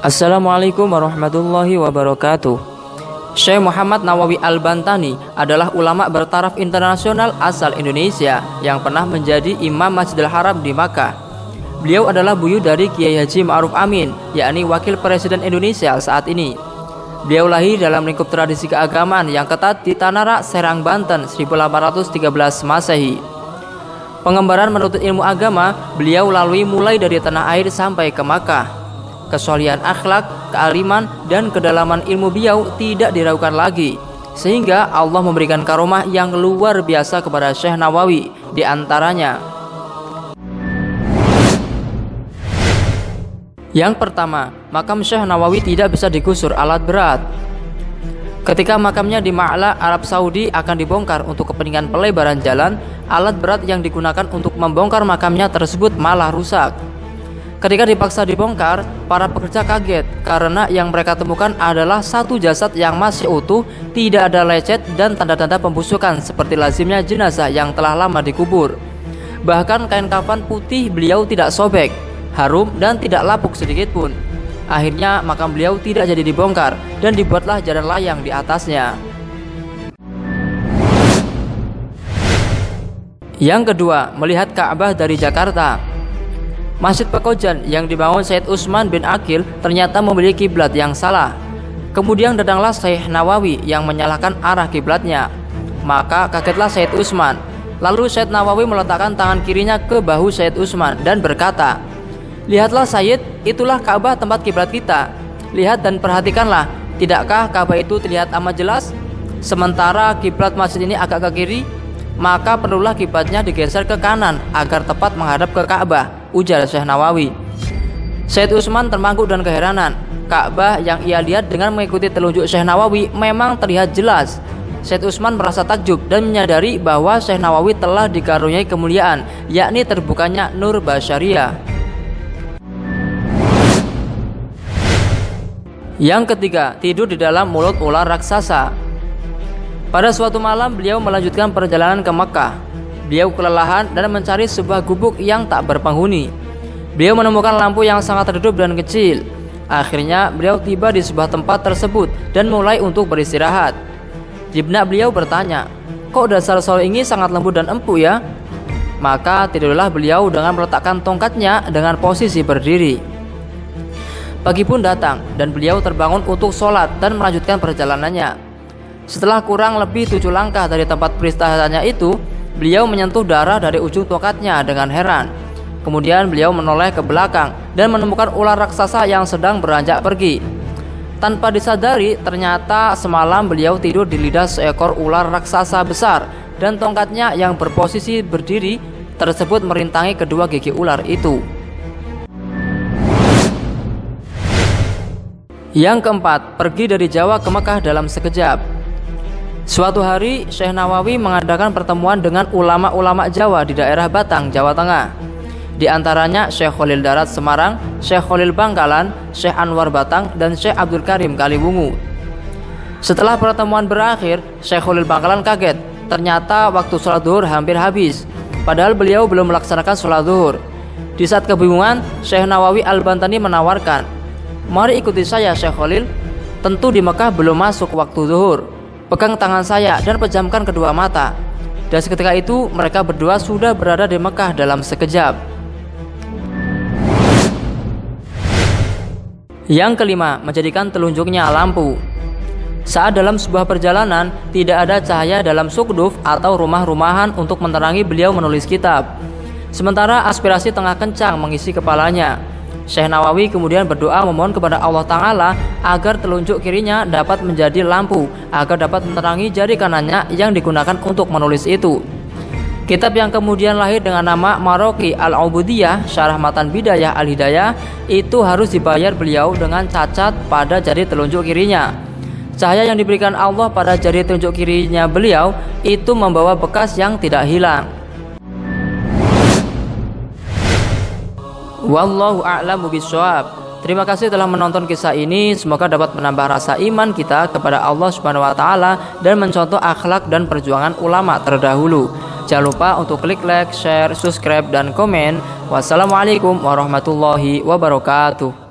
Assalamualaikum warahmatullahi wabarakatuh. Syekh Muhammad Nawawi Al-Bantani adalah ulama bertaraf internasional asal Indonesia yang pernah menjadi Imam Masjidil Haram di Makkah. Beliau adalah buyut dari Kiai Haji Ma'ruf Amin, yakni Wakil Presiden Indonesia saat ini. Beliau lahir dalam lingkup tradisi keagamaan yang ketat di Tanara, Serang, Banten 1813 Masehi. Pengembaraan menuntut ilmu agama beliau lalui mulai dari tanah air sampai ke Makkah. Kesolihan akhlak, kealiman, dan kedalaman ilmu beliau tidak diragukan lagi, sehingga Allah memberikan karomah yang luar biasa kepada Syekh Nawawi. Di antaranya, yang pertama, makam Syekh Nawawi tidak bisa digusur alat berat. Ketika makamnya di Ma'la, Arab Saudi akan dibongkar untuk kepentingan pelebaran jalan, alat berat yang digunakan untuk membongkar makamnya tersebut malah rusak. Ketika dipaksa dibongkar, para pekerja kaget karena yang mereka temukan adalah satu jasad yang masih utuh, tidak ada lecet dan tanda-tanda pembusukan seperti lazimnya jenazah yang telah lama dikubur. Bahkan kain kafan putih beliau tidak sobek, harum, dan tidak lapuk sedikit pun. Akhirnya makam beliau tidak jadi dibongkar dan dibuatlah jalan layang di atasnya. Yang kedua, melihat Ka'bah dari Jakarta. Masjid Pekojan yang dibangun Said Utsman bin Aqil ternyata memiliki kiblat yang salah. Kemudian datanglah Syekh Nawawi yang menyalahkan arah kiblatnya. Maka kagetlah Said Utsman. Lalu Syekh Nawawi meletakkan tangan kirinya ke bahu Said Utsman dan berkata, "Lihatlah Said, itulah Ka'bah tempat kiblat kita. Lihat dan perhatikanlah, tidakkah Ka'bah itu terlihat amat jelas? Sementara kiblat masjid ini agak ke kiri, maka perlulah kiblatnya digeser ke kanan agar tepat menghadap ke Ka'bah," ujar Syekh Nawawi. Said Utsman termangu dan keheranan. Ka'bah yang ia lihat dengan mengikuti telunjuk Syekh Nawawi memang terlihat jelas. Said Utsman merasa takjub dan menyadari bahwa Syekh Nawawi telah dikaruniai kemuliaan, yakni terbukanya nur basyariah. Yang ketiga, tidur di dalam mulut ular raksasa. Pada suatu malam beliau melanjutkan perjalanan ke Makkah. Beliau kelelahan dan mencari sebuah gubuk yang tak berpenghuni. Beliau menemukan lampu yang sangat redup dan kecil. Akhirnya beliau tiba di sebuah tempat tersebut dan mulai untuk beristirahat. Di benak beliau bertanya, "Kok dasar sol ini sangat lembut dan empuk ya?" Maka tidurlah beliau dengan meletakkan tongkatnya dengan posisi berdiri. Pagi pun datang dan beliau terbangun untuk sholat dan melanjutkan perjalanannya. Setelah kurang lebih 7 langkah dari tempat peristirahatannya itu, beliau menyentuh darah dari ujung tongkatnya dengan heran. Kemudian beliau menoleh ke belakang dan menemukan ular raksasa yang sedang beranjak pergi. Tanpa disadari, ternyata semalam beliau tidur di lidah seekor ular raksasa besar, dan tongkatnya yang berposisi berdiri tersebut merintangi kedua gigi ular itu. Yang keempat, pergi dari Jawa ke Mekah dalam sekejap. Suatu hari, Syekh Nawawi mengadakan pertemuan dengan ulama-ulama Jawa di daerah Batang, Jawa Tengah. Di antaranya Syekh Khalil Darat Semarang, Syekh Khalil Bangkalan, Syekh Anwar Batang, dan Syekh Abdul Karim Kaliwungu. Setelah pertemuan berakhir, Syekh Khalil Bangkalan kaget. Ternyata waktu sholat zuhur hampir habis, padahal beliau belum melaksanakan sholat zuhur. Di saat kebingungan, Syekh Nawawi Al-Bantani menawarkan, "Mari ikuti saya Syekh Khalil. Tentu di Mekah belum masuk waktu zuhur. Pegang tangan saya dan pejamkan kedua mata." Dan seketika itu mereka berdua sudah berada di Mekah dalam sekejap. Yang kelima, menjadikan telunjuknya lampu. Saat dalam sebuah perjalanan, tidak ada cahaya dalam sukduf atau rumah-rumahan untuk menerangi beliau menulis kitab. Sementara aspirasi tengah kencang mengisi kepalanya. Syekh Nawawi kemudian berdoa memohon kepada Allah Ta'ala agar telunjuk kirinya dapat menjadi lampu, agar dapat menerangi jari kanannya yang digunakan untuk menulis itu. Kitab yang kemudian lahir dengan nama Maraqi Al-Ubudiyah Syarah Matan Bidayah Al-Hidayah itu harus dibayar beliau dengan cacat pada jari telunjuk kirinya. Cahaya yang diberikan Allah pada jari telunjuk kirinya beliau itu membawa bekas yang tidak hilang. Wallahu a'lamu bishawab. Terima kasih telah menonton kisah ini. Semoga dapat menambah rasa iman kita kepada Allah Subhanahu wa taala dan mencontoh akhlak dan perjuangan ulama terdahulu. Jangan lupa untuk klik like, share, subscribe, dan komen. Wassalamualaikum warahmatullahi wabarakatuh.